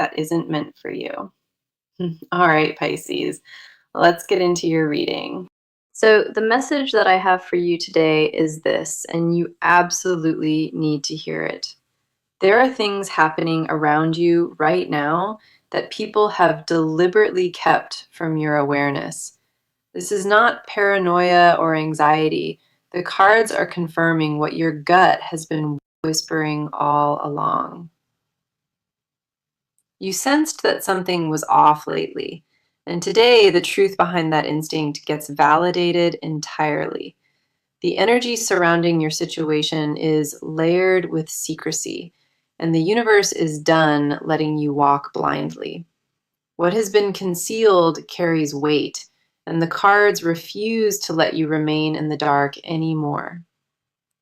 that isn't meant for you. All right, Pisces, let's get into your reading. So, the message that I have for you today is this, and you absolutely need to hear it. There are things happening around you right now that people have deliberately kept from your awareness. This is not paranoia or anxiety. The cards are confirming what your gut has been whispering all along. You sensed that something was off lately, and today the truth behind that instinct gets validated entirely. The energy surrounding your situation is layered with secrecy, and the universe is done letting you walk blindly. What has been concealed carries weight, and the cards refuse to let you remain in the dark anymore.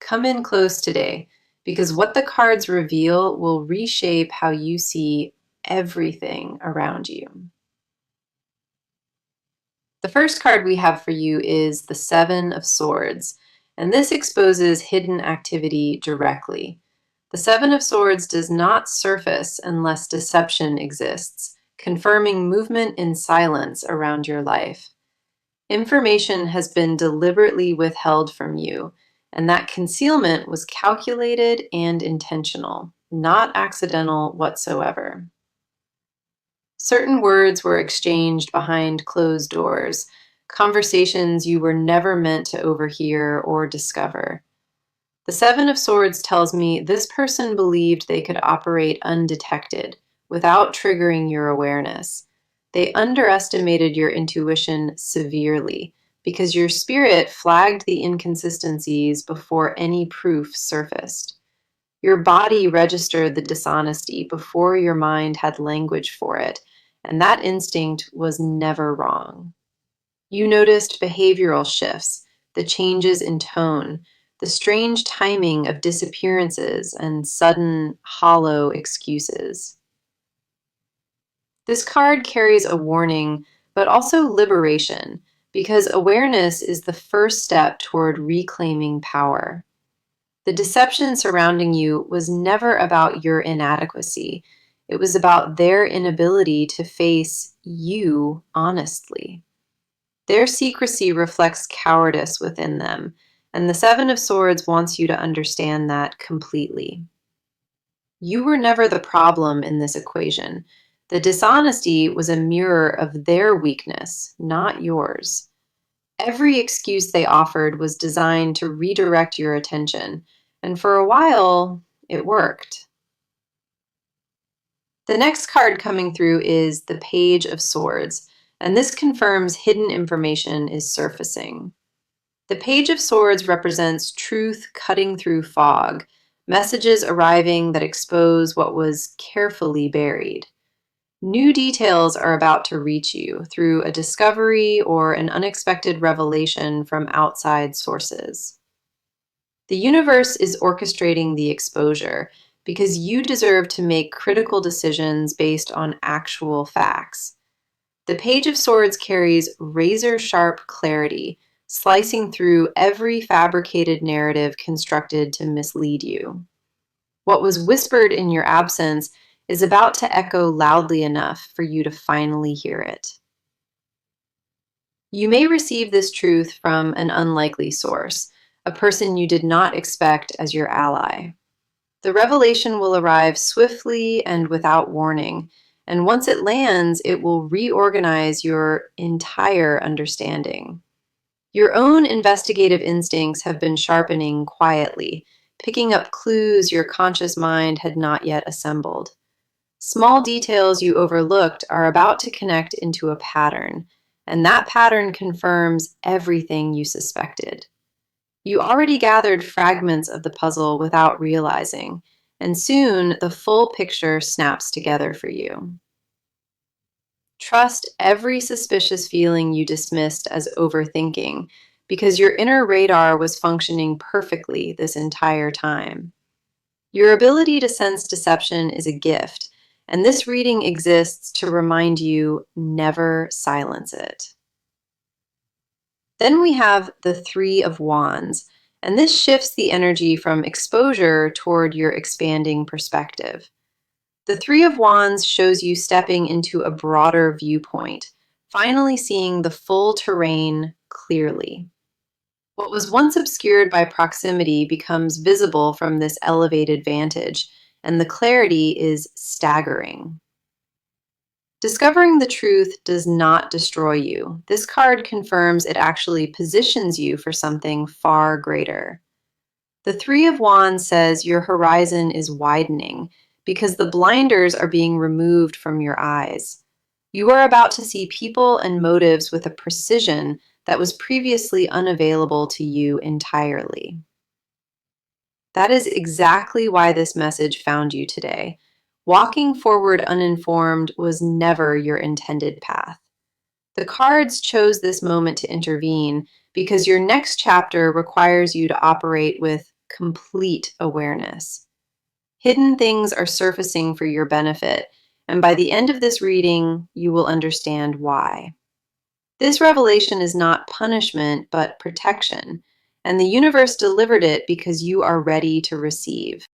Come in close today, because what the cards reveal will reshape how you see everything around you. The first card we have for you is the Seven of Swords, and this exposes hidden activity directly. The Seven of Swords does not surface unless deception exists, confirming movement in silence around your life. Information has been deliberately withheld from you, and that concealment was calculated and intentional, not accidental whatsoever. Certain words were exchanged behind closed doors, conversations you were never meant to overhear or discover. The Seven of Swords tells me this person believed they could operate undetected, without triggering your awareness. They underestimated your intuition severely, because your spirit flagged the inconsistencies before any proof surfaced. Your body registered the dishonesty before your mind had language for it, and that instinct was never wrong. You noticed behavioral shifts, the changes in tone, the strange timing of disappearances and sudden, hollow excuses. This card carries a warning, but also liberation, because awareness is the first step toward reclaiming power. The deception surrounding you was never about your inadequacy. It was about their inability to face you honestly. Their secrecy reflects cowardice within them, and the Seven of Swords wants you to understand that completely. You were never the problem in this equation. The dishonesty was a mirror of their weakness, not yours. Every excuse they offered was designed to redirect your attention, and for a while, it worked. The next card coming through is the Page of Swords, and this confirms hidden information is surfacing. The Page of Swords represents truth cutting through fog, messages arriving that expose what was carefully buried. New details are about to reach you through a discovery or an unexpected revelation from outside sources. The universe is orchestrating the exposure because you deserve to make critical decisions based on actual facts. The Page of Swords carries razor-sharp clarity, slicing through every fabricated narrative constructed to mislead you. What was whispered in your absence is about to echo loudly enough for you to finally hear it. You may receive this truth from an unlikely source, a person you did not expect as your ally. The revelation will arrive swiftly and without warning, and once it lands, it will reorganize your entire understanding. Your own investigative instincts have been sharpening quietly, picking up clues your conscious mind had not yet assembled. Small details you overlooked are about to connect into a pattern, and that pattern confirms everything you suspected. You already gathered fragments of the puzzle without realizing, and soon the full picture snaps together for you. Trust every suspicious feeling you dismissed as overthinking, because your inner radar was functioning perfectly this entire time. Your ability to sense deception is a gift, and this reading exists to remind you never silence it. Then we have the Three of Wands, and this shifts the energy from exposure toward your expanding perspective. The Three of Wands shows you stepping into a broader viewpoint, finally seeing the full terrain clearly. What was once obscured by proximity becomes visible from this elevated vantage, and the clarity is staggering. Discovering the truth does not destroy you. This card confirms it actually positions you for something far greater. The Three of Wands says your horizon is widening because the blinders are being removed from your eyes. You are about to see people and motives with a precision that was previously unavailable to you entirely. That is exactly why this message found you today. Walking forward uninformed was never your intended path. The cards chose this moment to intervene because your next chapter requires you to operate with complete awareness. Hidden things are surfacing for your benefit, and by the end of this reading, you will understand why. This revelation is not punishment, but protection, and the universe delivered it because you are ready to receive.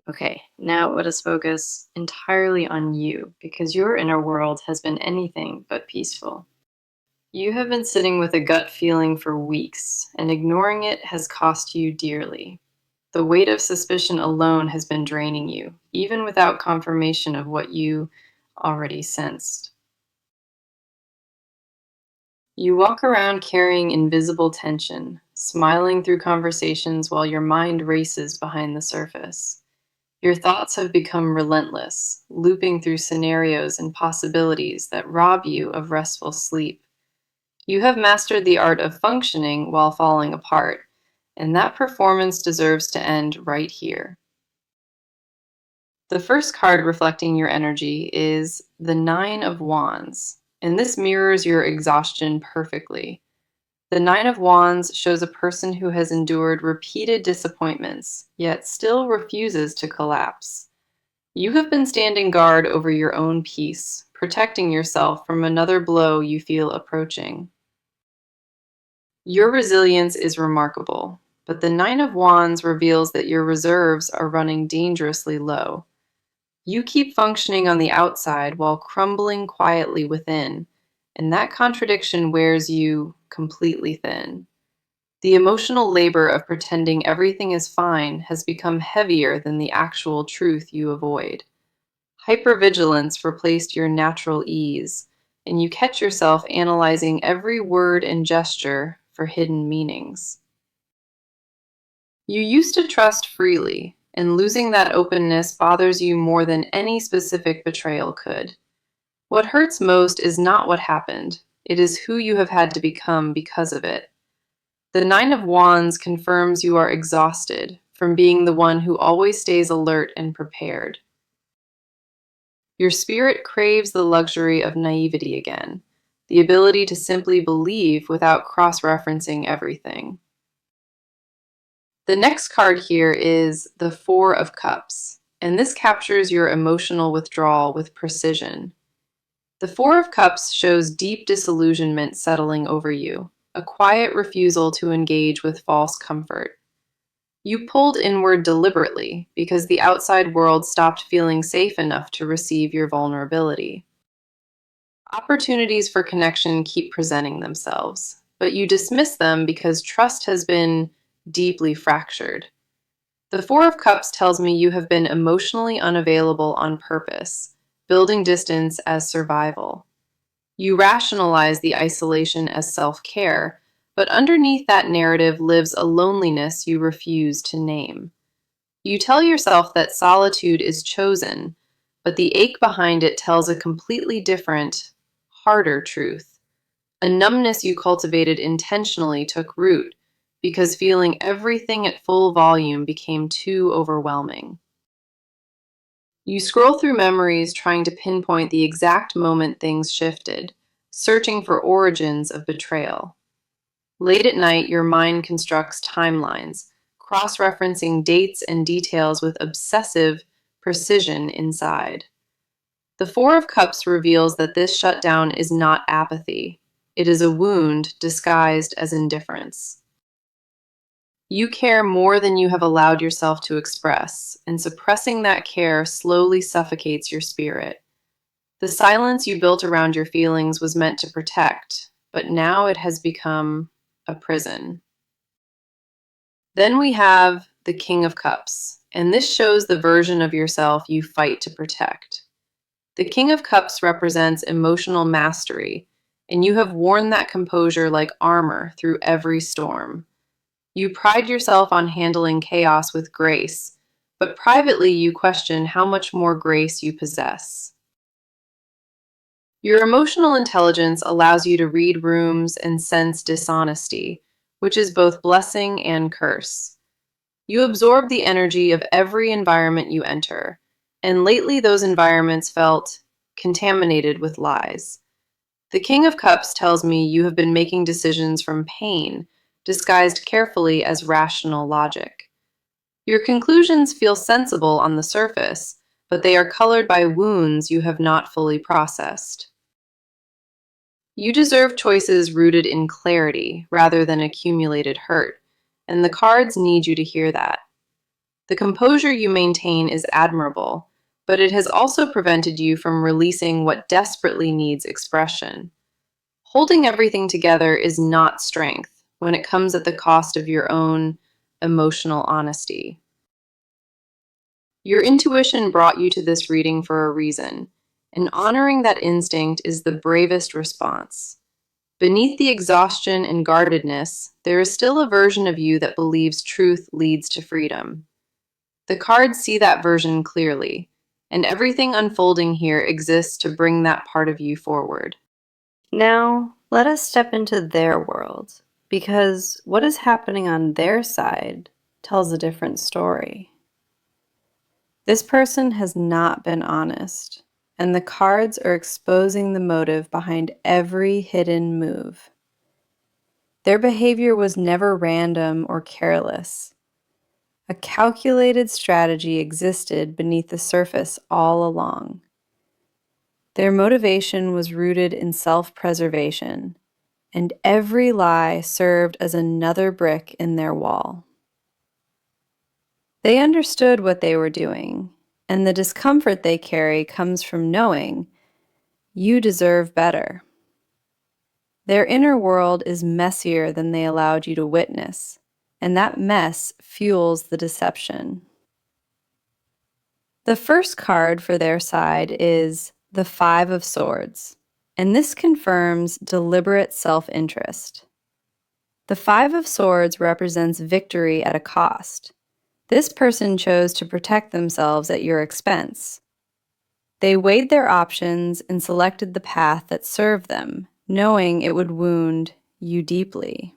Okay, now let us focus entirely on you, because your inner world has been anything but peaceful. You have been sitting with a gut feeling for weeks, and ignoring it has cost you dearly. The weight of suspicion alone has been draining you, even without confirmation of what you already sensed. You walk around carrying invisible tension, smiling through conversations while your mind races behind the surface. Your thoughts have become relentless, looping through scenarios and possibilities that rob you of restful sleep. You have mastered the art of functioning while falling apart, and that performance deserves to end right here. The first card reflecting your energy is the Nine of Wands, and this mirrors your exhaustion perfectly. The Nine of Wands shows a person who has endured repeated disappointments, yet still refuses to collapse. You have been standing guard over your own peace, protecting yourself from another blow you feel approaching. Your resilience is remarkable, but the Nine of Wands reveals that your reserves are running dangerously low. You keep functioning on the outside while crumbling quietly within, and that contradiction wears you completely thin. The emotional labor of pretending everything is fine has become heavier than the actual truth you avoid. Hypervigilance replaced your natural ease, and you catch yourself analyzing every word and gesture for hidden meanings. You used to trust freely, and losing that openness bothers you more than any specific betrayal could. What hurts most is not what happened, it is who you have had to become because of it. The Nine of Wands confirms you are exhausted from being the one who always stays alert and prepared. Your spirit craves the luxury of naivety again, the ability to simply believe without cross-referencing everything. The next card here is the Four of Cups, and this captures your emotional withdrawal with precision. The Four of Cups shows deep disillusionment settling over you, a quiet refusal to engage with false comfort. You pulled inward deliberately because the outside world stopped feeling safe enough to receive your vulnerability. Opportunities for connection keep presenting themselves, but you dismiss them because trust has been deeply fractured. The Four of Cups tells me you have been emotionally unavailable on purpose, building distance as survival. You rationalize the isolation as self-care, but underneath that narrative lives a loneliness you refuse to name. You tell yourself that solitude is chosen, but the ache behind it tells a completely different, harder truth. A numbness you cultivated intentionally took root because feeling everything at full volume became too overwhelming. You scroll through memories trying to pinpoint the exact moment things shifted, searching for origins of betrayal. Late at night, your mind constructs timelines, cross-referencing dates and details with obsessive precision inside. The Four of Cups reveals that this shutdown is not apathy. It is a wound disguised as indifference. You care more than you have allowed yourself to express, and suppressing that care slowly suffocates your spirit. The silence you built around your feelings was meant to protect, but now it has become a prison. Then we have the King of Cups, and this shows the version of yourself you fight to protect. The King of Cups represents emotional mastery, and you have worn that composure like armor through every storm. You pride yourself on handling chaos with grace, but privately you question how much more grace you possess. Your emotional intelligence allows you to read rooms and sense dishonesty, which is both blessing and curse. You absorb the energy of every environment you enter, and lately those environments felt contaminated with lies. The King of Cups tells me you have been making decisions from pain, disguised carefully as rational logic. Your conclusions feel sensible on the surface, but they are colored by wounds you have not fully processed. You deserve choices rooted in clarity rather than accumulated hurt, and the cards need you to hear that. The composure you maintain is admirable, but it has also prevented you from releasing what desperately needs expression. Holding everything together is not strength when it comes at the cost of your own emotional honesty. Your intuition brought you to this reading for a reason, and honoring that instinct is the bravest response. Beneath the exhaustion and guardedness, there is still a version of you that believes truth leads to freedom. The cards see that version clearly, and everything unfolding here exists to bring that part of you forward. Now, let us step into their world, because what is happening on their side tells a different story. This person has not been honest, and the cards are exposing the motive behind every hidden move. Their behavior was never random or careless. A calculated strategy existed beneath the surface all along. Their motivation was rooted in self-preservation, and every lie served as another brick in their wall. They understood what they were doing, and the discomfort they carry comes from knowing you deserve better. Their inner world is messier than they allowed you to witness, and that mess fuels the deception. The first card for their side is the Five of Swords, and this confirms deliberate self-interest. The Five of Swords represents victory at a cost. This person chose to protect themselves at your expense. They weighed their options and selected the path that served them, knowing it would wound you deeply.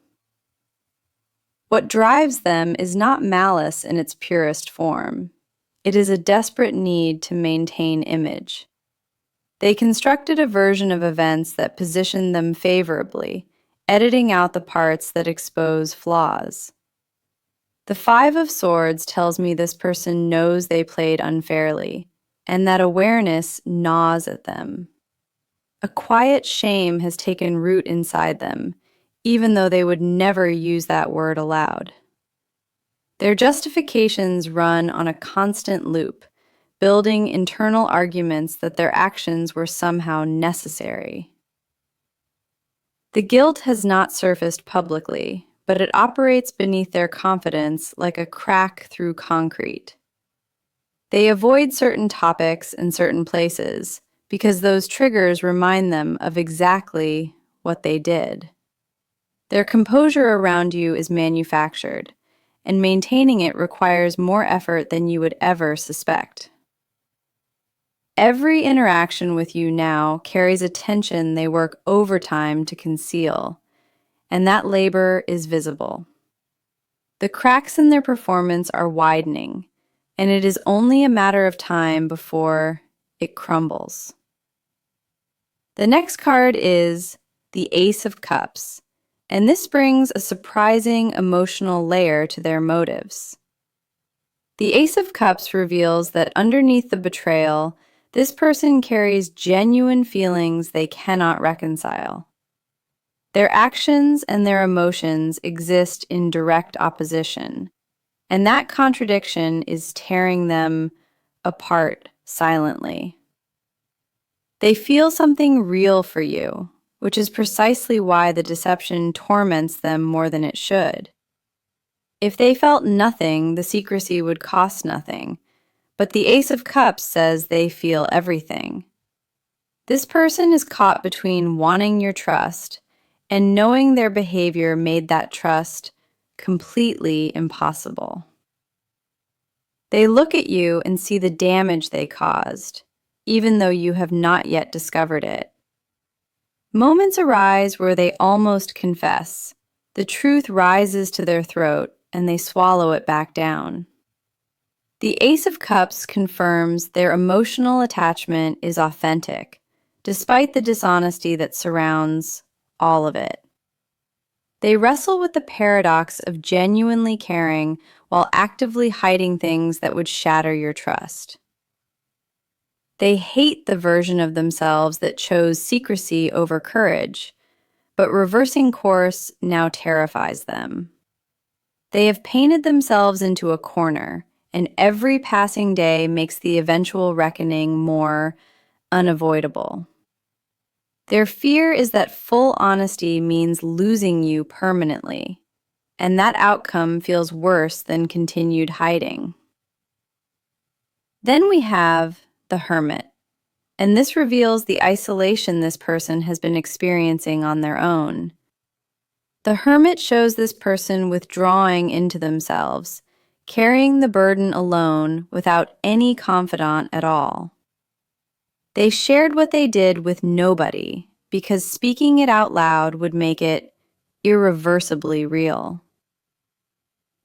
What drives them is not malice in its purest form. It is a desperate need to maintain image. They constructed a version of events that positioned them favorably, editing out the parts that expose flaws. The Five of Swords tells me this person knows they played unfairly, and that awareness gnaws at them. A quiet shame has taken root inside them, even though they would never use that word aloud. Their justifications run on a constant loop, building internal arguments that their actions were somehow necessary. The guilt has not surfaced publicly, but it operates beneath their confidence like a crack through concrete. They avoid certain topics and certain places because those triggers remind them of exactly what they did. Their composure around you is manufactured, and maintaining it requires more effort than you would ever suspect. Every interaction with you now carries a tension they work overtime to conceal, and that labor is visible. The cracks in their performance are widening, and it is only a matter of time before it crumbles. The next card is the Ace of Cups, and this brings a surprising emotional layer to their motives. The Ace of Cups reveals that underneath the betrayal, this person carries genuine feelings they cannot reconcile. Their actions and their emotions exist in direct opposition, and that contradiction is tearing them apart silently. They feel something real for you, which is precisely why the deception torments them more than it should. If they felt nothing, the secrecy would cost nothing, but the Ace of Cups says they feel everything. This person is caught between wanting your trust and knowing their behavior made that trust completely impossible. They look at you and see the damage they caused, even though you have not yet discovered it. Moments arise where they almost confess. The truth rises to their throat and they swallow it back down. The Ace of Cups confirms their emotional attachment is authentic, despite the dishonesty that surrounds all of it. They wrestle with the paradox of genuinely caring while actively hiding things that would shatter your trust. They hate the version of themselves that chose secrecy over courage, but reversing course now terrifies them. They have painted themselves into a corner, and every passing day makes the eventual reckoning more unavoidable. Their fear is that full honesty means losing you permanently, and that outcome feels worse than continued hiding. Then we have the Hermit, and this reveals the isolation this person has been experiencing on their own. The Hermit shows this person withdrawing into themselves, carrying the burden alone without any confidant at all. They shared what they did with nobody because speaking it out loud would make it irreversibly real.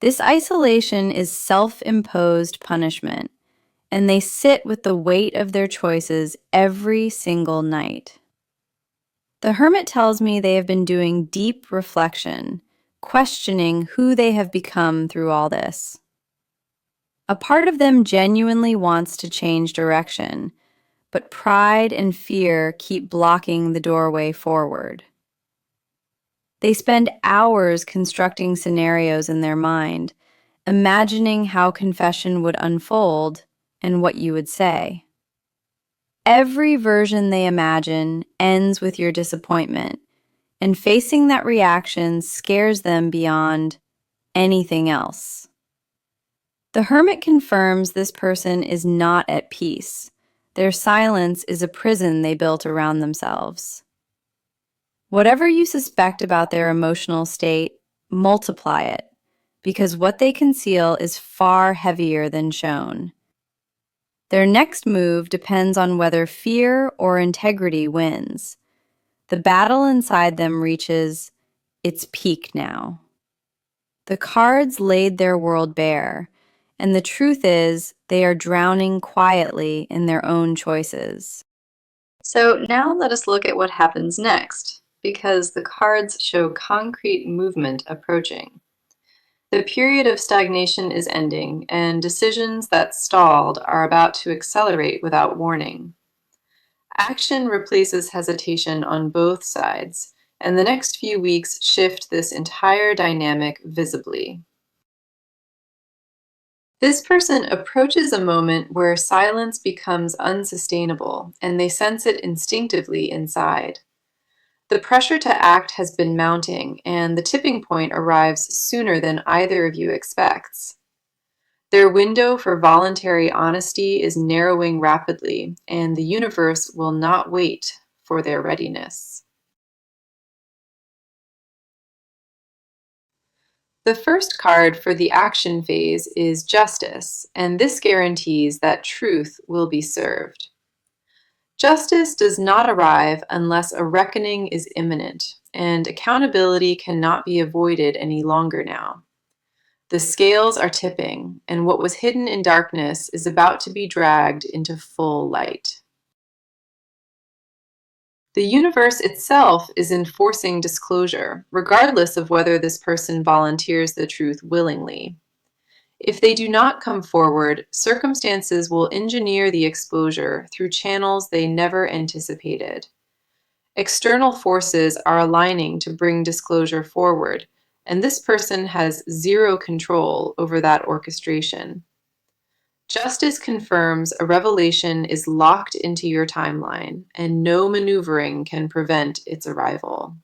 This isolation is self-imposed punishment, and they sit with the weight of their choices every single night. The Hermit tells me they have been doing deep reflection, questioning who they have become through all this. A part of them genuinely wants to change direction, but pride and fear keep blocking the doorway forward. They spend hours constructing scenarios in their mind, imagining how confession would unfold and what you would say. Every version they imagine ends with your disappointment, and facing that reaction scares them beyond anything else. The Hermit confirms this person is not at peace. Their silence is a prison they built around themselves. Whatever you suspect about their emotional state, multiply it, because what they conceal is far heavier than shown. Their next move depends on whether fear or integrity wins. The battle inside them reaches its peak now. The cards laid their world bare, and the truth is they are drowning quietly in their own choices. So now let us look at what happens next, because the cards show concrete movement approaching. The period of stagnation is ending, and decisions that stalled are about to accelerate without warning. Action replaces hesitation on both sides, and the next few weeks shift this entire dynamic visibly. This person approaches a moment where silence becomes unsustainable, and they sense it instinctively inside. The pressure to act has been mounting, and the tipping point arrives sooner than either of you expects. Their window for voluntary honesty is narrowing rapidly, and the universe will not wait for their readiness. The first card for the action phase is Justice, and this guarantees that truth will be served. Justice does not arrive unless a reckoning is imminent, and accountability cannot be avoided any longer now. The scales are tipping, and what was hidden in darkness is about to be dragged into full light. The universe itself is enforcing disclosure, regardless of whether this person volunteers the truth willingly. If they do not come forward, circumstances will engineer the exposure through channels they never anticipated. External forces are aligning to bring disclosure forward, and this person has zero control over that orchestration. Justice confirms a revelation is locked into your timeline, and no maneuvering can prevent its arrival.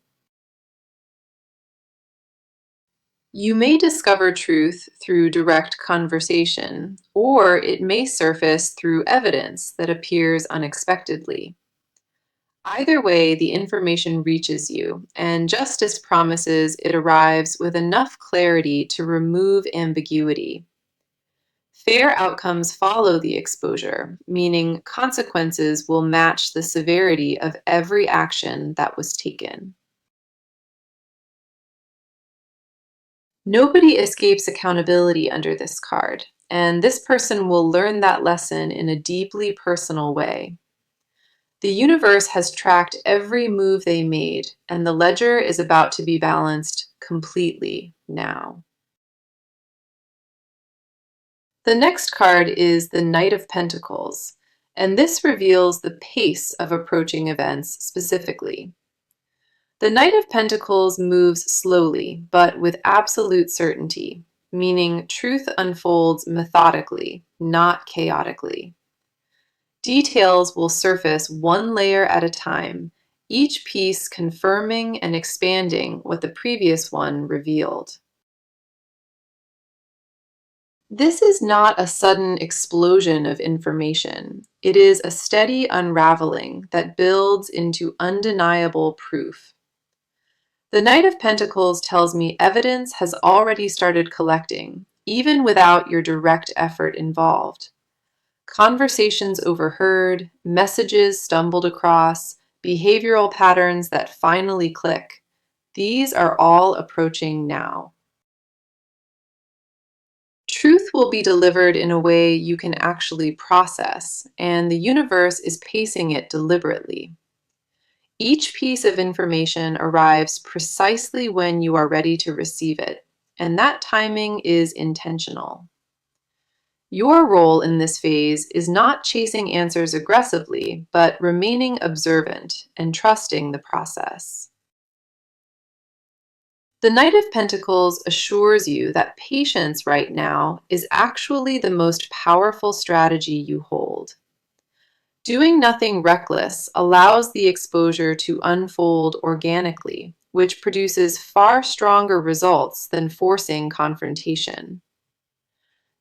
You may discover truth through direct conversation, or it may surface through evidence that appears unexpectedly. Either way, the information reaches you, and justice promises it arrives with enough clarity to remove ambiguity. Fair outcomes follow the exposure, meaning consequences will match the severity of every action that was taken. Nobody escapes accountability under this card, and this person will learn that lesson in a deeply personal way. The universe has tracked every move they made, and the ledger is about to be balanced completely now. The next card is the Knight of Pentacles, and this reveals the pace of approaching events specifically. The Knight of Pentacles moves slowly, but with absolute certainty, meaning truth unfolds methodically, not chaotically. Details will surface one layer at a time, each piece confirming and expanding what the previous one revealed. This is not a sudden explosion of information. It is a steady unraveling that builds into undeniable proof. The Knight of Pentacles tells me evidence has already started collecting, even without your direct effort involved. Conversations overheard, messages stumbled across, behavioral patterns that finally click. These are all approaching now. Truth will be delivered in a way you can actually process, and the universe is pacing it deliberately. Each piece of information arrives precisely when you are ready to receive it, and that timing is intentional. Your role in this phase is not chasing answers aggressively, but remaining observant and trusting the process. The Knight of Pentacles assures you that patience right now is actually the most powerful strategy you hold. Doing nothing reckless allows the exposure to unfold organically, which produces far stronger results than forcing confrontation.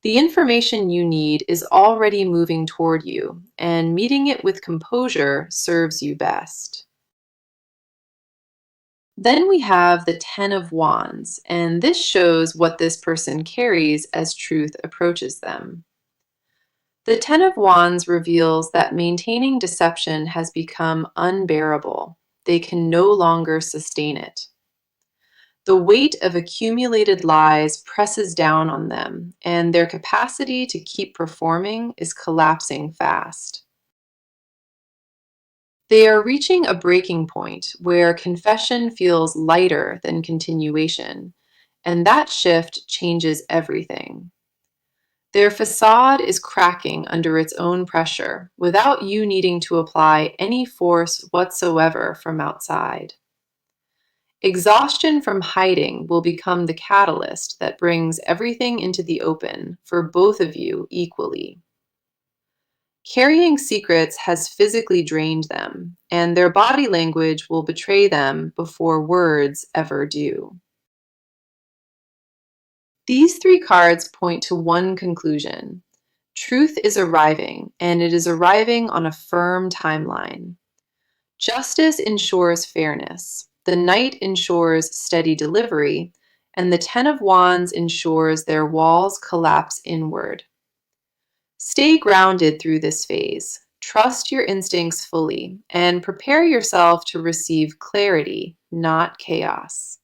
The information you need is already moving toward you, and meeting it with composure serves you best. Then we have the Ten of Wands, and this shows what this person carries as truth approaches them. The Ten of Wands reveals that maintaining deception has become unbearable. They can no longer sustain it. The weight of accumulated lies presses down on them, and their capacity to keep performing is collapsing fast. They are reaching a breaking point where confession feels lighter than continuation, and that shift changes everything. Their facade is cracking under its own pressure without you needing to apply any force whatsoever from outside. Exhaustion from hiding will become the catalyst that brings everything into the open for both of you equally. Carrying secrets has physically drained them, and their body language will betray them before words ever do. These three cards point to one conclusion. Truth is arriving, and it is arriving on a firm timeline. Justice ensures fairness. The Knight ensures steady delivery, and the Ten of Wands ensures their walls collapse inward. Stay grounded through this phase. Trust your instincts fully, and prepare yourself to receive clarity, not chaos.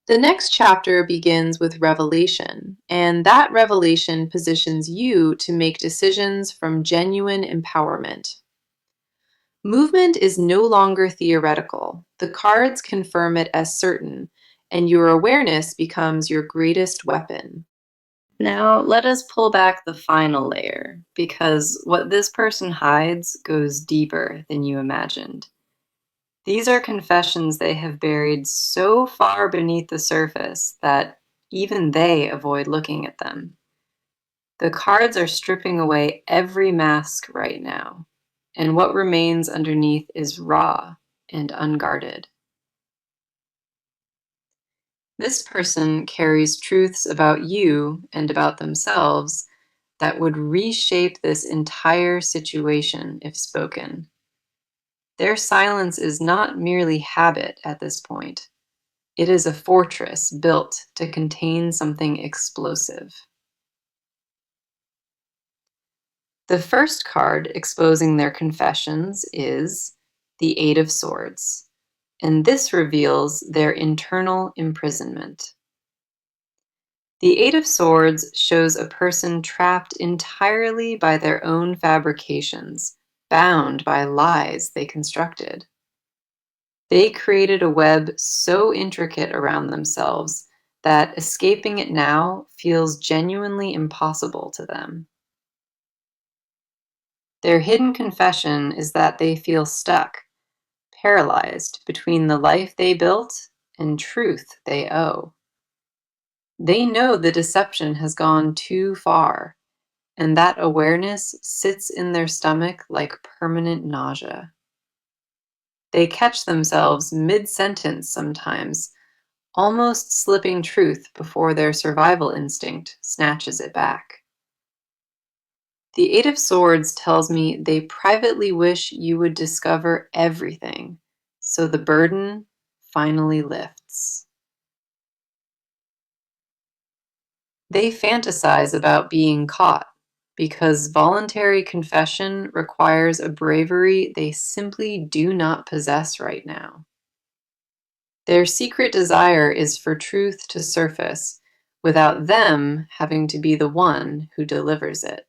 The next chapter begins with revelation, and that revelation positions you to make decisions from genuine empowerment. Movement is no longer theoretical. The cards confirm it as certain, and your awareness becomes your greatest weapon. Now, let us pull back the final layer, because what this person hides goes deeper than you imagined. These are confessions they have buried so far beneath the surface that even they avoid looking at them. The cards are stripping away every mask right now, and what remains underneath is raw and unguarded. This person carries truths about you and about themselves that would reshape this entire situation if spoken. Their silence is not merely habit at this point. It is a fortress built to contain something explosive. The first card exposing their confessions is the Eight of Swords, and this reveals their internal imprisonment. The Eight of Swords shows a person trapped entirely by their own fabrications, bound by lies they constructed. They created a web so intricate around themselves that escaping it now feels genuinely impossible to them. Their hidden confession is that they feel stuck, paralyzed between the life they built and truth they owe. They know the deception has gone too far, and that awareness sits in their stomach like permanent nausea. They catch themselves mid-sentence sometimes, almost slipping truth before their survival instinct snatches it back. The Eight of Swords tells me they privately wish you would discover everything, so the burden finally lifts. They fantasize about being caught because voluntary confession requires a bravery they simply do not possess right now. Their secret desire is for truth to surface without them having to be the one who delivers it.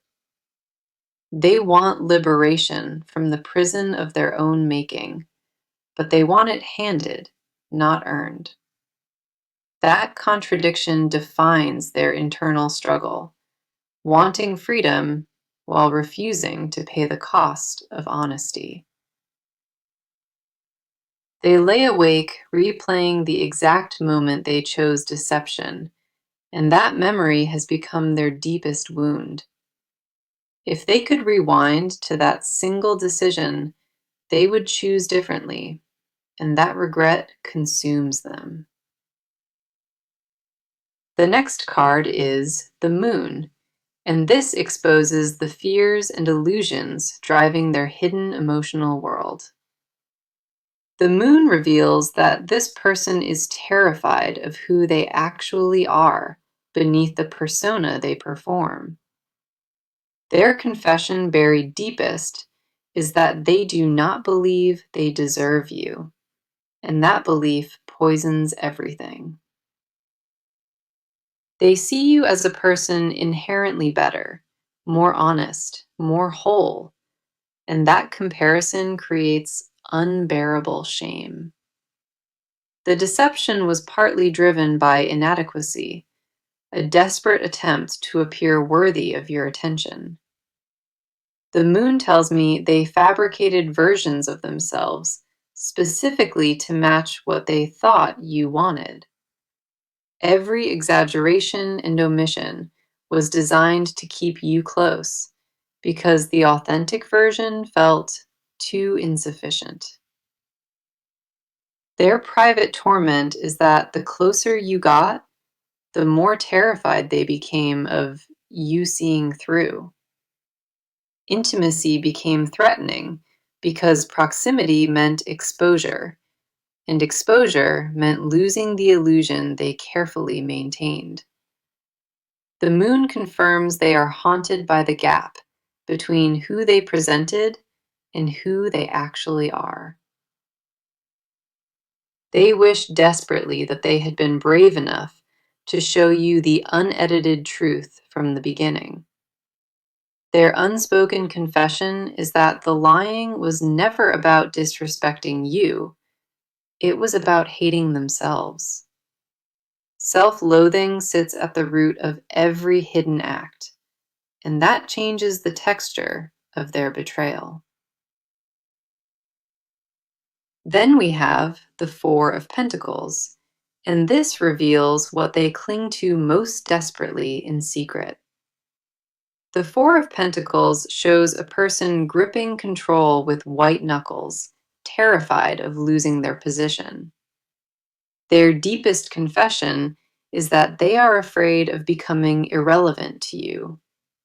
They want liberation from the prison of their own making, but they want it handed, not earned. That contradiction defines their internal struggle, wanting freedom while refusing to pay the cost of honesty. They lay awake replaying the exact moment they chose deception, and that memory has become their deepest wound. If they could rewind to that single decision, they would choose differently, and that regret consumes them. The next card is the Moon, and this exposes the fears and illusions driving their hidden emotional world. The Moon reveals that this person is terrified of who they actually are beneath the persona they perform. Their confession buried deepest is that they do not believe they deserve you, and that belief poisons everything. They see you as a person inherently better, more honest, more whole, and that comparison creates unbearable shame. The deception was partly driven by inadequacy, a desperate attempt to appear worthy of your attention. The Moon tells me they fabricated versions of themselves specifically to match what they thought you wanted. Every exaggeration and omission was designed to keep you close because the authentic version felt too insufficient. Their private torment is that the closer you got, the more terrified they became of you seeing through. Intimacy became threatening because proximity meant exposure, and exposure meant losing the illusion they carefully maintained. The Moon confirms they are haunted by the gap between who they presented and who they actually are. They wish desperately that they had been brave enough to show you the unedited truth from the beginning. Their unspoken confession is that the lying was never about disrespecting you, it was about hating themselves. Self-loathing sits at the root of every hidden act, and that changes the texture of their betrayal. Then we have the Four of Pentacles, and this reveals what they cling to most desperately in secret. The Four of Pentacles shows a person gripping control with white knuckles, terrified of losing their position. Their deepest confession is that they are afraid of becoming irrelevant to you,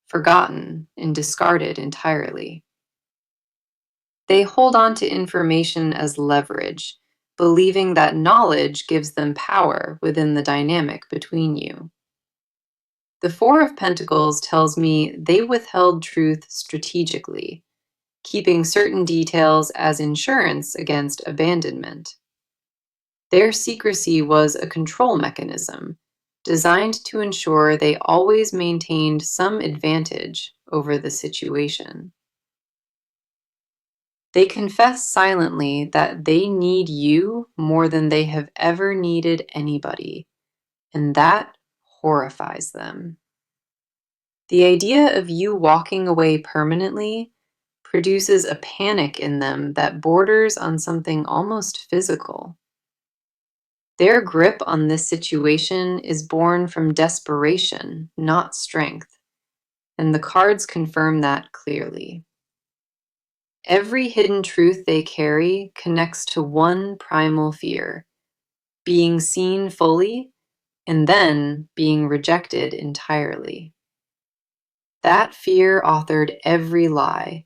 forgotten and discarded entirely. They hold on to information as leverage, believing that knowledge gives them power within the dynamic between you. The Four of Pentacles tells me they withheld truth strategically, keeping certain details as insurance against abandonment. Their secrecy was a control mechanism designed to ensure they always maintained some advantage over the situation. They confess silently that they need you more than they have ever needed anybody, and that horrifies them. The idea of you walking away permanently produces a panic in them that borders on something almost physical. Their grip on this situation is born from desperation, not strength, and the cards confirm that clearly. Every hidden truth they carry connects to one primal fear: being seen fully and then being rejected entirely. That fear authored every lie,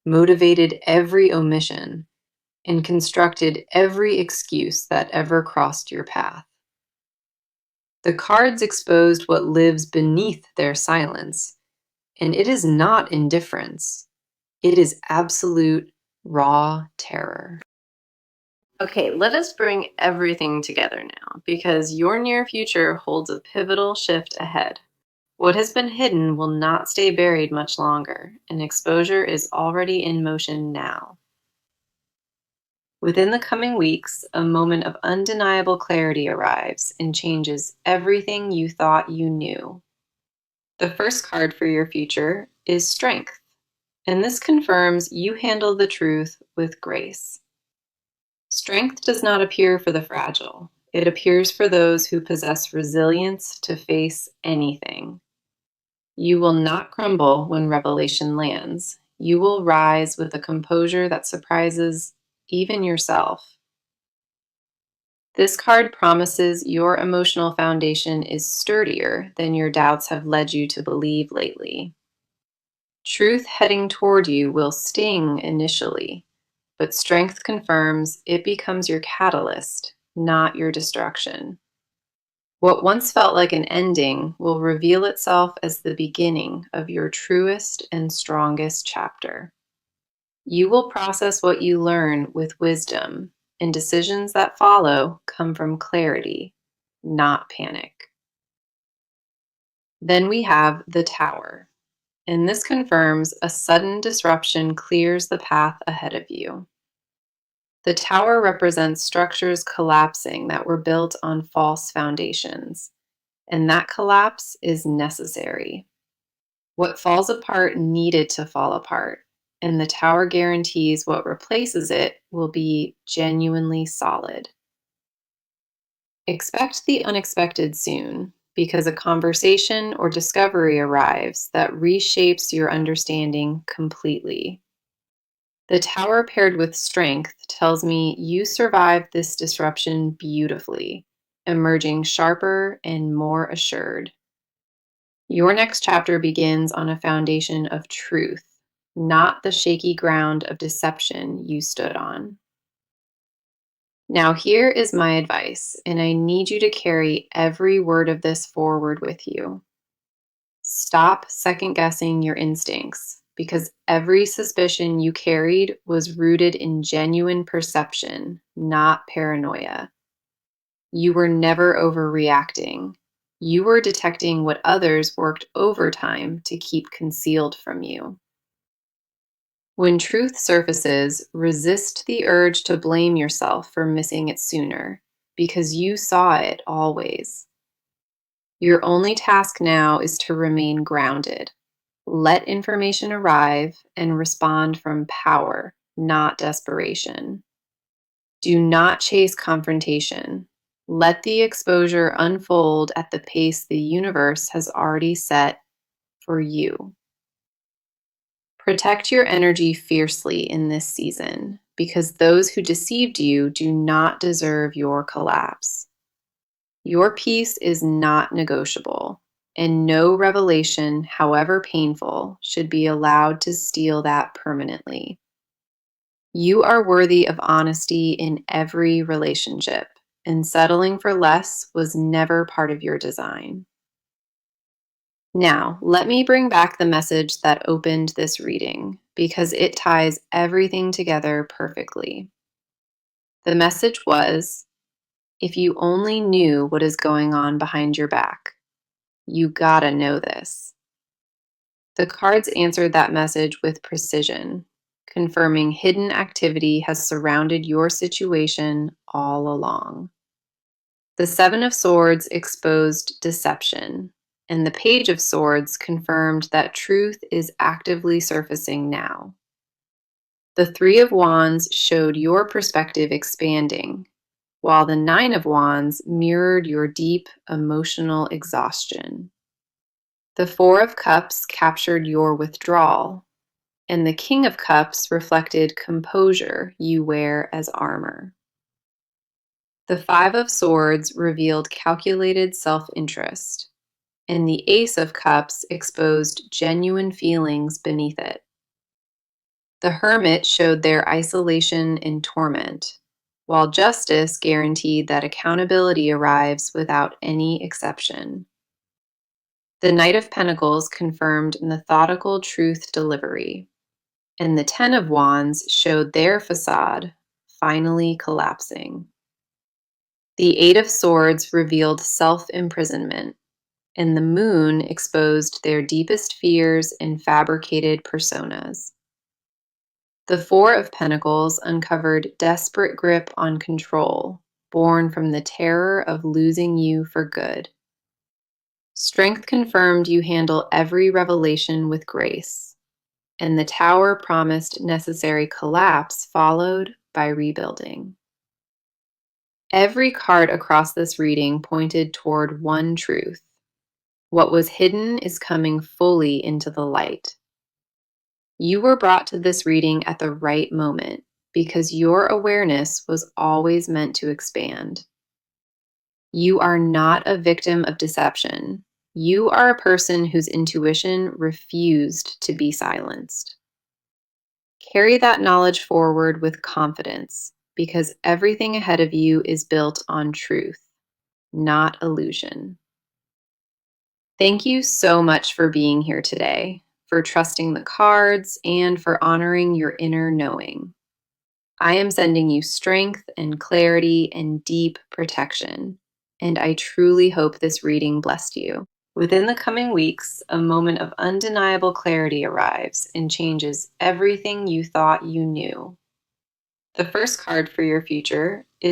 motivated every omission, and constructed every excuse that ever crossed your path. The cards exposed what lives beneath their silence, and it is not indifference. It is absolute, raw terror. Okay, let us bring everything together now, because your near future holds a pivotal shift ahead. What has been hidden will not stay buried much longer, and exposure is already in motion now. Within the coming weeks, a moment of undeniable clarity arrives and changes everything you thought you knew. The first card for your future is Strength, and this confirms you handle the truth with grace. Strength does not appear for the fragile. It appears for those who possess resilience to face anything. You will not crumble when revelation lands. You will rise with a composure that surprises even yourself. This card promises your emotional foundation is sturdier than your doubts have led you to believe lately. Truth heading toward you will sting initially, but strength confirms it becomes your catalyst, not your destruction. What once felt like an ending will reveal itself as the beginning of your truest and strongest chapter. You will process what you learn with wisdom, and decisions that follow come from clarity, not panic. Then we have the Tower, and this confirms a sudden disruption clears the path ahead of you. The Tower represents structures collapsing that were built on false foundations, and that collapse is necessary. What falls apart needed to fall apart, and the Tower guarantees what replaces it will be genuinely solid. Expect the unexpected soon, because a conversation or discovery arrives that reshapes your understanding completely. The Tower paired with Strength tells me you survived this disruption beautifully, emerging sharper and more assured. Your next chapter begins on a foundation of truth, not the shaky ground of deception you stood on. Now, here is my advice, and I need you to carry every word of this forward with you. Stop second guessing your instincts, because every suspicion you carried was rooted in genuine perception, not paranoia. You were never overreacting. You were detecting what others worked overtime to keep concealed from you. When truth surfaces, resist the urge to blame yourself for missing it sooner, because you saw it always. Your only task now is to remain grounded. Let information arrive and respond from power, not desperation. Do not chase confrontation. Let the exposure unfold at the pace the universe has already set for you. Protect your energy fiercely in this season because those who deceived you do not deserve your collapse. Your peace is not negotiable, and no revelation, however painful, should be allowed to steal that permanently. You are worthy of honesty in every relationship, and settling for less was never part of your design. Now, let me bring back the message that opened this reading because it ties everything together perfectly. The message was, if you only knew what is going on behind your back, you gotta know this. The cards answered that message with precision, confirming hidden activity has surrounded your situation all along. The Seven of Swords exposed deception, and the Page of Swords confirmed that truth is actively surfacing now. The Three of Wands showed your perspective expanding, while the Nine of Wands mirrored your deep emotional exhaustion. The Four of Cups captured your withdrawal, and the King of Cups reflected composure you wear as armor. The Five of Swords revealed calculated self-interest, and the Ace of Cups exposed genuine feelings beneath it. The Hermit showed their isolation and torment, while Justice guaranteed that accountability arrives without any exception. The Knight of Pentacles confirmed methodical truth delivery, and the Ten of Wands showed their facade finally collapsing. The Eight of Swords revealed self-imprisonment, and the Moon exposed their deepest fears and fabricated personas. The Four of Pentacles uncovered desperate grip on control, born from the terror of losing you for good. Strength confirmed you handle every revelation with grace, and the Tower promised necessary collapse followed by rebuilding. Every card across this reading pointed toward one truth. What was hidden is coming fully into the light. You were brought to this reading at the right moment because your awareness was always meant to expand. You are not a victim of deception. You are a person whose intuition refused to be silenced. Carry that knowledge forward with confidence because everything ahead of you is built on truth, not illusion. Thank you so much for being here today, for trusting the cards, and for honoring your inner knowing. I am sending you strength and clarity and deep protection, and I truly hope this reading blessed you. Within the coming weeks, a moment of undeniable clarity arrives and changes everything you thought you knew. The first card for your future is